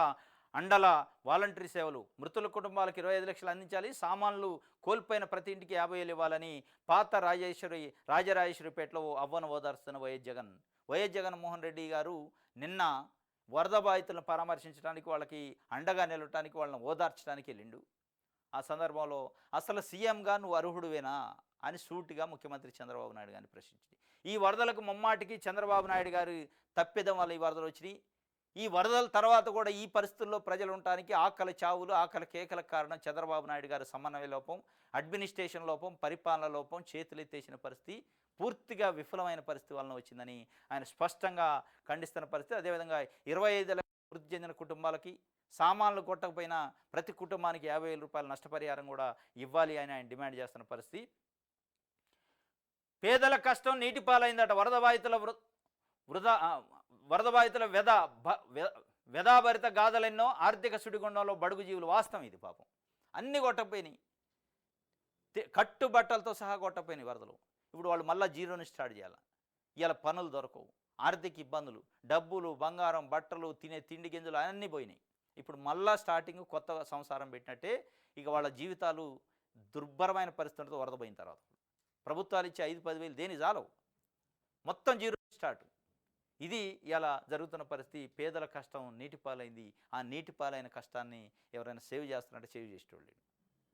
అండల వాలంటరీ సేవలు. మృతుల కుటుంబాలకు 25 లక్షలు అందించాలి. సామాన్లు కోల్పోయిన ప్రతి ఇంటికి 50,000 ఇవ్వాలని పాత రాజరాజేశ్వరిపేటలో అవ్వను ఓదార్స్తున్న వైఎస్ జగన్మోహన్ రెడ్డి గారు నిన్న వరద బాధితులను పరామర్శించడానికి, వాళ్ళకి అండగా నిలవటానికి, వాళ్ళని ఓదార్చడానికి వెళ్ళిండు. ఆ సందర్భంలో అసలు సీఎంగా నువ్వు అర్హుడువేనా అని సూటిగా ముఖ్యమంత్రి చంద్రబాబు నాయుడు గారిని ప్రశ్నించింది. ఈ వరదలకు ముమ్మాటికి చంద్రబాబు నాయుడు గారి తప్పిదం వల్ల ఈ వరదలు వచ్చినాయి. ఈ వరదల తర్వాత కూడా ఈ పరిస్థితుల్లో ప్రజలు ఉండటానికి ఆకలి చావులు, ఆకలి కేకలకు కారణం చంద్రబాబు నాయుడు గారి సమన్వయ లోపం, అడ్మినిస్ట్రేషన్ లోపం, పరిపాలన లోపం, చేతులెత్తేసిన పరిస్థితి, పూర్తిగా విఫలమైన పరిస్థితి వలన వచ్చిందని ఆయన స్పష్టంగా ఖండిస్తున్న పరిస్థితి. అదేవిధంగా 25 లక్షల మృతి చెందిన కుటుంబాలకి సామాన్లు కొట్టకపోయినా ప్రతి కుటుంబానికి 50,000 రూపాయల నష్టపరిహారం కూడా ఇవ్వాలి అని ఆయన డిమాండ్ చేస్తున్న పరిస్థితి. పేదల కష్టం నీటి పాలైందట. వరద బాధితుల వ్యధాభరిత గాథలెన్నో, ఆర్థిక సుడిగుండంలో బడుగు జీవులు. వాస్తవం ఇది. పాపం అన్నీ కొట్టకపోయినాయి, కట్టుబట్టలతో సహా కొట్టకపోయినాయి వరదలు. ఇప్పుడు వాళ్ళు మళ్ళీ జీరోని స్టార్ట్ చేయాలి. ఇవాళ పనులు దొరకవు, ఆర్థిక ఇబ్బందులు, డబ్బులు, బంగారం, బట్టలు, తినే తిండి గింజలు అన్నీ పోయినాయి. ఇప్పుడు మళ్ళా స్టార్టింగ్ కొత్త సంసారం పెట్టినట్టే ఇక వాళ్ళ జీవితాలు దుర్భరమైన పరిస్థితులతో వరద పోయిన తర్వాత ప్రభుత్వాలు ఇచ్చే 5-10 వేలు దేని చాలవు, మొత్తం జీరో స్టార్ట్. ఇది ఇలా జరుగుతున్న పరిస్థితి. పేదల కష్టం నీటిపాలైంది. ఆ నీటిపాలైన కష్టాన్ని ఎవరైనా సేవ్ చేస్తున్నారంటే సేవ్ చేసేటోళ్ళు,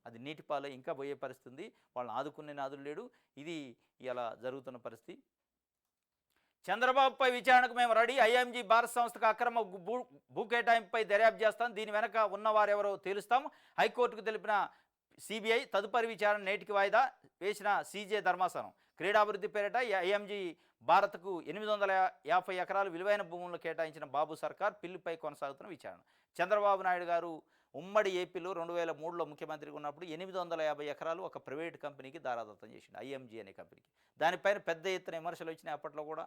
అది నీటిపాలై ఇంకా పోయే పరిస్థితి ఉంది. వాళ్ళని ఆదుకునే నాదులు లేడు. ఇది ఇలా జరుగుతున్న పరిస్థితి. చంద్రబాబుపై విచారణకు మేము రెడీ. ఐఎంజీ భారత సంస్థకు అక్రమ భూ కేటాయింపుపై దర్యాప్తు చేస్తాం. దీని వెనక ఉన్నవారెవరో తేలుస్తాం. హైకోర్టుకు తెలిపిన సిబిఐ. తదుపరి విచారణ నేటికి వాయిదా వేసిన సీజే ధర్మాసనం. క్రీడాభివృద్ధి పేరిట ఐఎంజీ భారత్కు 850 ఎకరాలు విలువైన భూములను కేటాయించిన బాబు సర్కార్ పిల్లిపై కొనసాగుతున్న విచారణ. చంద్రబాబు నాయుడు గారు ఉమ్మడి ఏపీలో 2003లో ముఖ్యమంత్రిగా ఉన్నప్పుడు 850 ఎకరాలు ఒక ప్రైవేట్ కంపెనీకి దారాదత్తం చేసిండు, ఐఎంజీ అనే కంపెనీకి. దానిపైన పెద్ద ఎత్తున విమర్శలు వచ్చినాయి అప్పట్లో కూడా.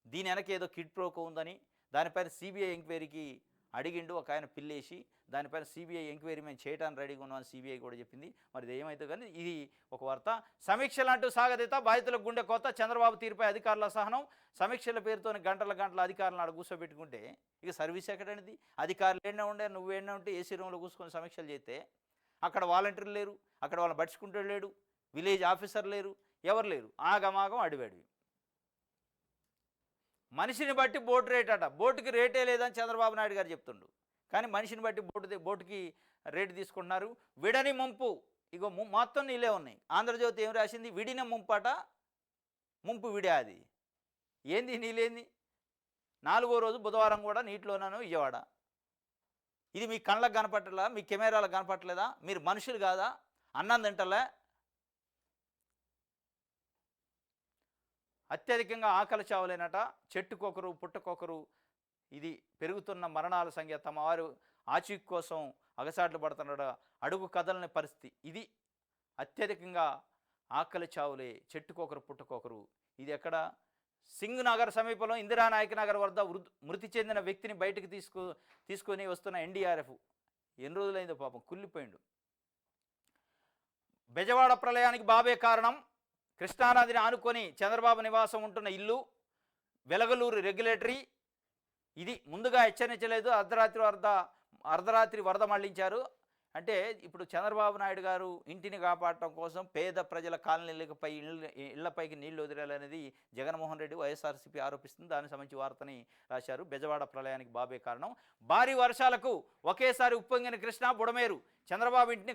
దీని వెనక ఏదో కిడ్ ప్రోకో ఉందని దానిపైన సిబిఐ ఎంక్వైరీకి అడిగిండు ఒక ఆయన పిల్లేసి. దానిపైన సిబిఐ ఎంక్వైరీ మేము చేయడానికి రెడీగా ఉన్నామని సిబిఐ కూడా చెప్పింది. మరి ఇది ఏమైతే కానీ ఇది ఒక వార్త. సమీక్షలు అంటూ సాగదీత. బాధితులకు గుండె కోత. చంద్రబాబు తీరుపై అధికారుల సహనం. సమీక్షల పేరుతో గంటల అధికారులను ఆడ కూర్చోబెట్టుకుంటే ఇక సర్వీస్ ఎక్కడనేది? అధికారులు ఏడా ఉండే, నువ్వేడా ఉంటే ఏసీ రూమ్లో కూర్చొని సమీక్షలు చేస్తే అక్కడ వాలంటీర్లు లేరు, అక్కడ వాళ్ళని పట్టించుకుంటూ లేడు, విలేజ్ ఆఫీసర్ లేరు, ఎవరు లేరు. ఆగమాగం అడివాడివి. మనిషిని బట్టి బోటు రేట్ అట. బోటుకి రేటే లేదని చంద్రబాబు నాయుడు గారు చెప్తుండు, కానీ మనిషిని బట్టి బోటుకి రేటు తీసుకుంటున్నారు. విడని ముంపు. ఇగో మొత్తం నీళ్ళే ఉన్నాయి. ఆంధ్రజ్యోతి ఏం రాసింది? విడిన ముంపట, ముంపు విడే. అది ఏంది? నీళ్ళేంది? 4వ రోజు బుధవారం కూడా నీటిలోనూ విజయవాడ. ఇది మీ కళ్ళకు కనపట్టలేదా? మీ కెమెరాలకు కనపట్టలేదా? మీరు మనుషులు కాదా? అన్నం తింటలే? అత్యధికంగా ఆకలి చావులేనట. చెట్టుకొకరు పుట్టకొకరు. ఇది పెరుగుతున్న మరణాల సంఖ్య. తమ వారు ఆచూకీ కోసం అగసాట్లు పడుతున్నాడు. అడుగు కదలని పరిస్థితి. ఇది అత్యధికంగా ఆకలి చావులే, చెట్టుకొకరు పుట్టకొకరు. ఇది ఎక్కడ? సింగ్ నగర్ సమీపంలో ఇందిరానాయక్ నగర్ వద్ద మృతి చెందిన వ్యక్తిని బయటకు తీసుకొని వస్తున్న ఎన్డీఆర్ఎఫ్. ఎన్ని రోజులైందో పాపం, కుళ్ళిపోయిండు. బెజవాడ ప్రళయానికి బాబే కారణం. కృష్ణానదిని ఆనుకొని చంద్రబాబు నివాసం ఉంటున్న ఇల్లు వెలగలూరు రెగ్యులేటరీ. ఇది ముందుగా హెచ్చరించలేదు. అర్ధరాత్రి వరద మళ్లించారు. అంటే ఇప్పుడు చంద్రబాబు నాయుడు గారు ఇంటిని కాపాడటం కోసం పేద ప్రజల కాలనీలపై ఇళ్లపైకి నీళ్లు వదిలేయాలనేది జగన్మోహన్ రెడ్డి వైఎస్ఆర్సీపీ ఆరోపిస్తుంది. దానికి సంబంధించి వార్తని రాశారు. బెజవాడ ప్రళయానికి బాబే కారణం. భారీ వర్షాలకు ఒకేసారి ఉప్పొంగిన కృష్ణా బుడమేరు. చంద్రబాబు ఇంటిని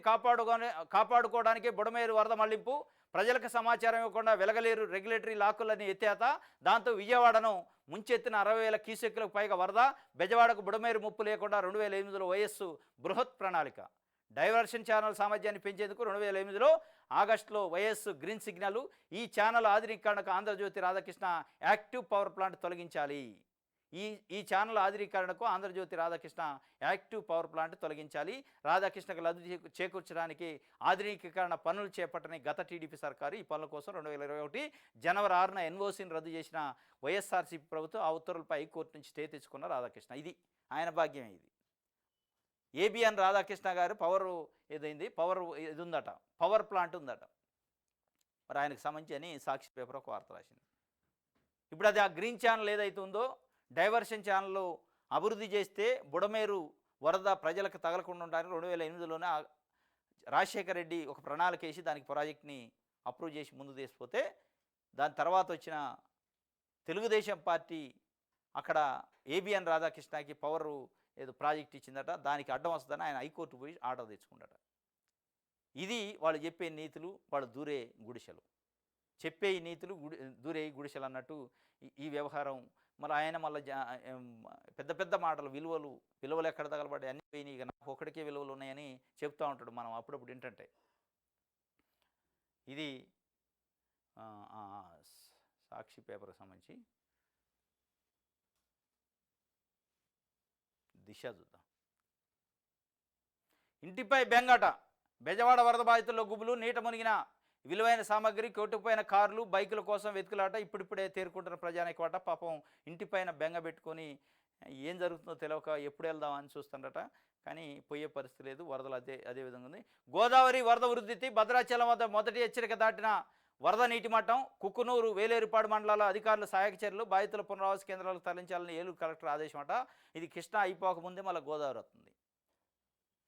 కాపాడుకోవడానికే బుడమేరు వరద మళ్లింపు. ప్రజలకు సమాచారం ఇవ్వకుండా వెలగలేరు రెగ్యులేటరీ లాకులని ఎత్తేత. దాంతో విజయవాడను ముంచెత్తిన 60,000 క్యూసెక్కులకు పైగా వరద. బెజవాడకు బుడమేరు ముప్పు లేకుండా 2008లో వైఎస్ బృహత్ ప్రణాళిక. డైవర్షన్ ఛానల్ సామర్థ్యాన్ని పెంచేందుకు 2008లో ఆగస్టులో వైఎస్ గ్రీన్ సిగ్నల్. ఈ ఛానల్ ఆధునీకరణకు Andhra Jyothi Radhakrishna active power plant తొలగించాలి. ఈ ఈ ఛానల్ ఆధునీకరణకు Andhra Jyothi Radhakrishna active power plant తొలగించాలి, రాధాకృష్ణకు లబ్ధి చేకూర్చడానికి ఆధునీకరణ పనులు చేపట్టని గత టీడీపీ సర్కారు ఈ పనుల కోసం 2021 జనవరి 6న ఎన్ఓసీని రద్దు చేసిన వైఎస్ఆర్సీపీ ప్రభుత్వం ఆ ఉత్తర్వులపై హైకోర్టు నుంచి స్టే తెచ్చుకున్న రాధాకృష్ణ. ఇది ఆయన భాగ్యమే. ఇది ఏబిఎన్ రాధాకృష్ణ గారు పవర్ ఏదైంది, పవర్ ఇది ఉందట, పవర్ ప్లాంట్ ఉందట. మరి ఆయనకు సంబంధించి అని సాక్షి పేపర్ ఒక వార్త రాసింది. ఇప్పుడు అది ఆ గ్రీన్ ఛానల్ ఏదైతే ఉందో డైవర్షన్ ఛానల్ అభివృద్ధి చేస్తే బుడమేరు వరద ప్రజలకు తగలకుండా ఉండడానికి 2008లోనే రాజశేఖర రెడ్డి ఒక ప్రణాళిక వేసి దానికి ప్రాజెక్ట్ని అప్రూవ్ చేసి ముందు తీసుకుపోతే దాని తర్వాత వచ్చిన తెలుగుదేశం పార్టీ అక్కడ ఏబిఎన్ రాధాకృష్ణకి పవర్ ఏదో ప్రాజెక్ట్ ఇచ్చిందట, దానికి అడ్డం వస్తుందని ఆయన హైకోర్టు పోయి ఆర్డర్ తెచ్చుకుందట. ఇది వాళ్ళు చెప్పే నీతులు, వాళ్ళు దూరే గుడిసెలు, చెప్పే నీతులు దూరే గుడిసెలు అన్నట్టు ఈ వ్యవహారం. మళ్ళీ ఆయన మళ్ళీ పెద్ద పెద్ద మాటలు, విలువలు ఎక్కడ తగలబడ్డాయి అన్నీ పోయినాయి, ఇక నాకు ఒకటికే విలువలు ఉన్నాయని చెప్తూ ఉంటాడు మనం అప్పుడప్పుడు ఏంటంటే. ఇది సాక్షి పేపర్కి సంబంధించి దిశ చూద్దాం. ఇంటిపై బెంగట, బెజవాడ వరద బాధితుల్లో గుబులు, నీట మునిగిన విలువైన సామాగ్రి, కొట్టుకుపోయిన కార్లు, బైకుల కోసం వెతుకులాట. ఇప్పుడిప్పుడే తేరుకుంటున్న ప్రజానికవాట. పాపం ఇంటిపైన బెంగ పెట్టుకొని ఏం జరుగుతుందో తెలియక ఎప్పుడు వెళ్దామని చూస్తుండట, కానీ పోయే పరిస్థితి లేదు. వరదలు అదే విధంగా ఉంది. గోదావరి వరద వృద్ధి, భద్రాచలం వద్ద మొదటి హెచ్చరిక దాటిన వరద నీటి మట్టం. కుక్కునూరు, వేలేరుపాడు మండలాల అధికారుల సహాయక చర్యలు, బాధితుల పునరావాస కేంద్రాలకు తరలించాలని ఏలూరు కలెక్టర్ ఆదేశం అట. ఇది కృష్ణా అయిపోకముందే మళ్ళీ గోదావరి వస్తుంది.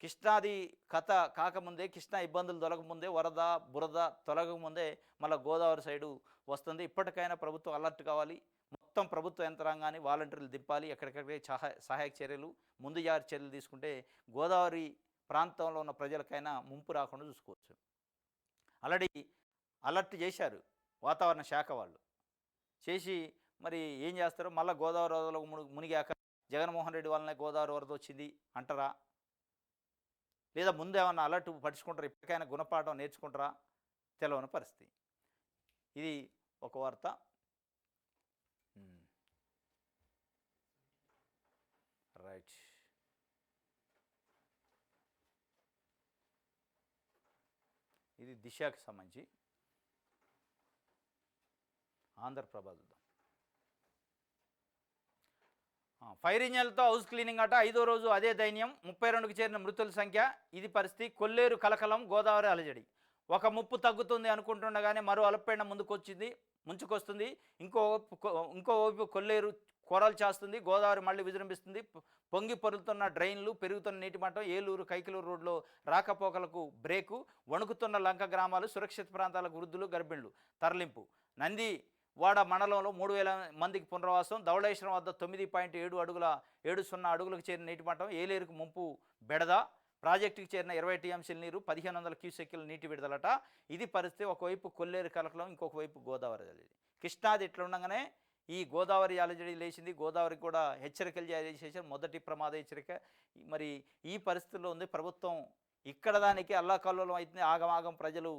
కృష్ణాది కథ కాకముందే, కృష్ణా ఇబ్బందులు తొలగముందే, వరద బురద తొలగముందే మళ్ళీ గోదావరి సైడు వస్తుంది. ఇప్పటికైనా ప్రభుత్వం అలర్ట్ కావాలి. మొత్తం ప్రభుత్వ యంత్రాంగాన్ని వాలంటీర్లు దింపాలి. ఎక్కడికక్కడే సహాయక చర్యలు, ముందు జాగ్రత్త చర్యలు తీసుకుంటే గోదావరి ప్రాంతంలో ఉన్న ప్రజలకైనా ముంపు రాకుండా చూసుకోవచ్చు. ఆల్రెడీ అలర్ట్ చేశారు వాతావరణ శాఖ వాళ్ళు. చేసి మరి ఏం చేస్తారో, మళ్ళీ గోదావరి వరదలో మునిగాక జగన్మోహన్ రెడ్డి వల్లనే గోదావరి వరద వచ్చింది అంటారా, లేదా ముందు ఏమన్నా అలర్ట్ పట్టించుకుంటారా, ఇప్పటికైనా గుణపాఠం నేర్చుకుంటారా, తెలవని పరిస్థితి. ఇది ఒక వార్త. రైట్. ఇది దిశకి సంబంధించి ఆంధ్రప్రభ చూద్దాం. ఫైర్ ఇంజన్లతో హౌస్ క్లీనింగ్ అట. 5వ రోజు అదే దైన్యం. 32కు చేరిన మృతుల సంఖ్య. ఇది పరిస్థితి. కొల్లేరు కలకలం, గోదావరి అలజడి. ఒక ముప్పు తగ్గుతుంది అనుకుంటుండగానే మరో అలపేండ ముంచుకొస్తుంది. ఇంకో వైపు కొల్లేరు కొరలు చేస్తుంది. గోదావరి మళ్ళీ విజృంభిస్తుంది. పొంగి పొరులుతున్న డ్రైన్లు, పెరుగుతున్న నీటి మట్టం. ఏలూరు కైకలూరు రోడ్లో రాకపోకలకు బ్రేకు. వణుకుతున్న లంక గ్రామాలు, సురక్షిత ప్రాంతాలకు వృద్ధులు, గర్భిణులు తరలింపు. నందివాడ మండలంలో 3000 మందికి పునరావాసం. ధవళేశ్వరం వద్ద 9.7 అడుగులకు చేరిన నీటి మట్టం. ఏలేరుకు ముంపు బెడద. ప్రాజెక్టుకి చేరిన 20 టీఎంసీల నీరు, 1500 క్యూసెక్కుల నీటి విడుదలట. ఇది పరిస్థితి. ఒకవైపు కొల్లేరు కలకలం, ఇంకొక వైపు గోదావరి అలజడి. కృష్ణాది ఇట్లా ఉండగానే ఈ గోదావరి అలజడి లేచింది. గోదావరికి కూడా హెచ్చరికలు జారీ చేశారు, మొదటి ప్రమాద హెచ్చరిక. మరి ఈ పరిస్థితుల్లో ఉంది ప్రభుత్వం. ఇక్కడ దానికి అల్లాకల్లోలం అయితే ఆగమాగం ప్రజలు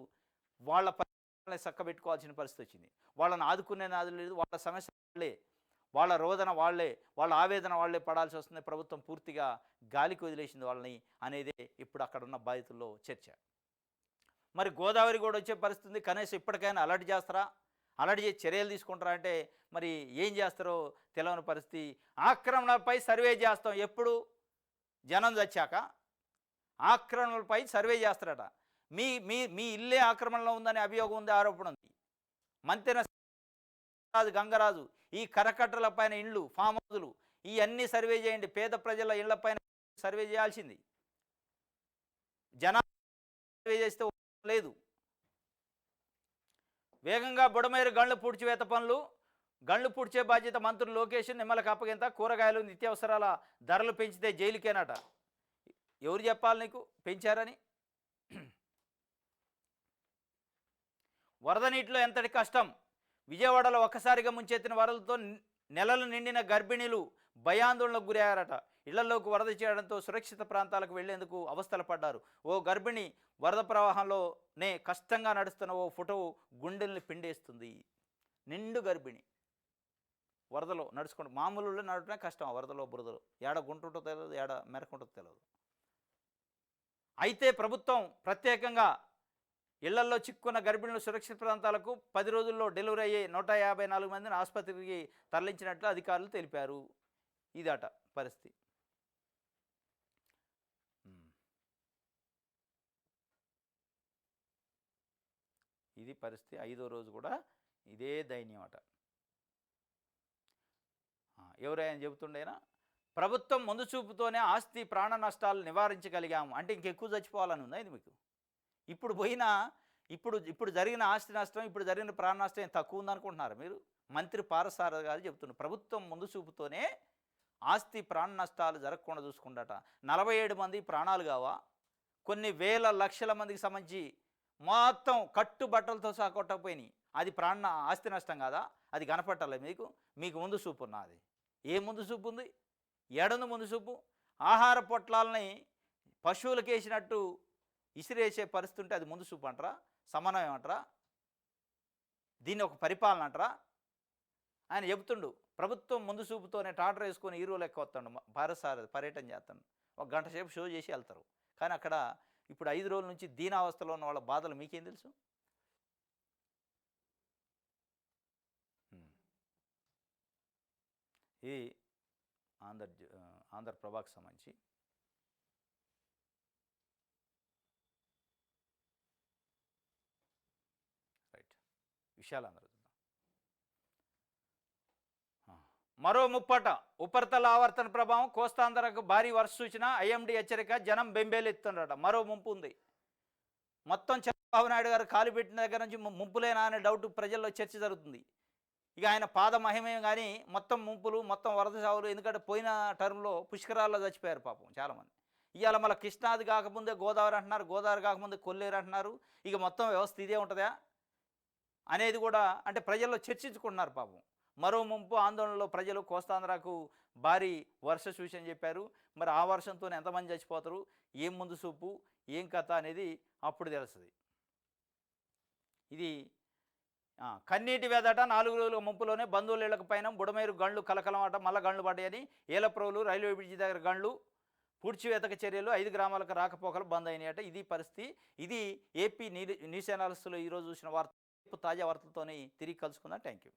వాళ్ళ పరిస్థితులని చక్కబెట్టుకోవాల్సిన పరిస్థితి వచ్చింది. వాళ్ళని ఆదుకునే నాదులు లేదు. వాళ్ళ సమస్య వాళ్ళే, వాళ్ళ రోదన వాళ్ళే, వాళ్ళ ఆవేదన వాళ్ళే పడాల్సి వస్తుంది. ప్రభుత్వం పూర్తిగా గాలికి వదిలేసింది వాళ్ళని అనేదే ఇప్పుడు అక్కడ ఉన్న బాధితుల్లో చర్చ. మరి గోదావరి కూడా వచ్చే పరిస్థితి. కనీసం ఇప్పటికైనా అలర్ట్ చేస్తారా, అలర్ట్ చేసి చర్యలు తీసుకుంటారా అంటే మరి ఏం చేస్తారో తెలియని పరిస్థితి. ఆక్రమణలపై సర్వే చేస్తాం. ఎప్పుడు జనం చచ్చాక ఆక్రమణలపై సర్వే చేస్తారట. మీ మీ మీ ఇల్లే ఆక్రమణలో ఉందనే అభియోగం ఉంది, ఆరోపణ ఉంది. మంతెన గంగరాజు ఈ కరకట్టల పైన ఇండ్లు, ఫామ్ హౌజులు ఇవన్నీ సర్వే చేయండి. పేద ప్రజల ఇళ్ల పైన సర్వే చేయాల్సింది. జనాలు సర్వే చేస్తే లేదు. వేగంగా బుడమేరు గండ్లు పూడ్చివేత పనులు. గండ్లు పూడ్చే బాధ్యత మంత్రులు లోకేష్, నిమ్మలకు అప్పగింత. కూరగాయలు, నిత్యావసరాల ధరలు పెంచితే జైలుకేనట. ఎవరు చెప్పాలి నీకు పెంచారని? వరద నీటిలో ఎంతటి కష్టం. విజయవాడలో ఒక్కసారిగా ముంచెత్తిన వరదలతో నెలలు నిండిన గర్భిణీలు భయాందోళనకు గురయ్యారట. ఇళ్లలోకి వరద చేయడంతో సురక్షిత ప్రాంతాలకు వెళ్లేందుకు అవస్థలు పడ్డారు. ఓ గర్భిణి వరద ప్రవాహంలోనే కష్టంగా నడుస్తున్న ఓ ఫోటో గుండెల్ని పిండేస్తుంది. నిండు గర్భిణి వరదలో నడుచుకుంటూ మామూలు నడవటమే కష్టం, ఆ వరదలో బురదలో ఏడ గుంటుంటో తెలియదు, ఏడ మెరకుంటో తెలియదు. అయితే ప్రభుత్వం ప్రత్యేకంగా ఇళ్లల్లో చిక్కున్న గర్భిణులు సురక్షిత ప్రాంతాలకు 10 రోజుల్లో డెలివరీ అయ్యే 154 మందిని ఆసుపత్రికి తరలించినట్లు అధికారులు తెలిపారు. ఇదట పరిస్థితి. ఉమ్. ఇది పరిస్థితి. 5వ రోజు కూడా ఇదే దైన్యం అట. ఎవరైనా చెబుతుండేనా, ప్రభుత్వం ముందు చూపుతోనే ఆస్తి ప్రాణ నష్టాలు నివారించగలిగాము అంటే ఇంకెక్కువ చచ్చిపోవాలని ఉందా ఇది మీకు? ఇప్పుడు జరిగిన ఆస్తి నష్టం, ఇప్పుడు జరిగిన ప్రాణ నష్టం తక్కువ ఉందనుకుంటున్నారు మీరు? మంత్రి పారసారథి గారు చెబుతున్నారు ప్రభుత్వం ముందు చూపుతోనే ఆస్తి ప్రాణ నష్టాలు జరగకుండా చూసుకుంటాట. 47 మంది ప్రాణాలు కావా? కొన్ని వేల లక్షల మందికి సంబంధించి మొత్తం కట్టుబట్టలతో సహా కొట్టకపోయినాయి. అది ఆస్తి నష్టం కాదా? అది కనపట్టాలి మీకు? మీకు ముందు చూపు ఉన్నది. ఏ ముందు చూపు ఉంది? ఏడుంది ముందు చూపు? ఆహార పొట్లాలని పశువులకు వేసినట్టు ఇసిరేసే పరిస్థితి ఉంటే అది ముందు చూపు అంటారా? సమన్వయం అంటారా? దీన్ని ఒక పరిపాలన అంటారా? ఆయన చెబుతుండు ప్రభుత్వం ముందు చూపుతోనే టాటర్ వేసుకొని హీరో లెక్క వస్తాడు, భారతసారథి పర్యటన చేస్తాడు, 1 గంట సేపు షో చేసి వెళ్తారు. కానీ అక్కడ ఇప్పుడు 5 రోజుల నుంచి దీనావస్థలో ఉన్న వాళ్ళ బాధలు మీకేం తెలుసు? ఇది ఆంధ్రప్రభకు సంబంధించి రైట్ విషయాలు అందరూ చూద్దాం. మరో ముప్పట ఉపరితల ఆవర్తన ప్రభావం కోస్తాంధ్రకు భారీ వర్ష సూచన, ఐఎండీ హెచ్చరిక, జనం బెంబేలెత్తుండట. మరో ముంపు ఉంది. మొత్తం చంద్రబాబు నాయుడు గారు కాలు పెట్టిన దగ్గర నుంచి ముంపులేనా అనే డౌట్ ప్రజల్లో చర్చ జరుగుతుంది. ఇక ఆయన పాద మహిమే కానీ మొత్తం ముంపులు, మొత్తం వరద సావులు. ఎందుకంటే పోయిన టర్మ్లో పుష్కరాల్లో చచ్చిపోయారు పాపం చాలామంది. ఇవాళ మళ్ళీ కృష్ణాది కాకముందే గోదావరి అంటున్నారు, గోదావరి కాకముందే కొల్లేరు అంటున్నారు. ఇక మొత్తం వ్యవస్థ ఇదే ఉంటుందా అనేది కూడా అంటే ప్రజల్లో చర్చించుకుంటున్నారు పాపం. మరో ముంపు ఆందోళనలో ప్రజలు. కోస్తాంధ్రకు భారీ వర్ష సూచన చెప్పారు. మరి ఆ వర్షంతో ఎంతమంది చచ్చిపోతారు, ఏం ముందు చూపు, ఏం కథ అనేది అప్పుడు తెలుస్తుంది. ఇది కన్నీటి వేదట. 4 రోజుల ముంపులోనే బంధువుల ఇళ్లకు పైన బుడమేరు గండ్లు కలకలం అట. మళ్ళీ గండ్లు పడ్డాయని. ఏలప్రోలు రైల్వే బ్రిడ్జి దగ్గర గండ్లు, పూడ్చివేతక చర్యలు, 5 గ్రామాలకు రాకపోకలు బంద్ అయినాయట. ఇది పరిస్థితి. ఇది ఏపీ న్యూస్ అనాలిసిస్లో ఈరోజు చూసిన వార్త. తాజా వార్తలతోని తిరిగి కలుసుకుందాం. Thank you.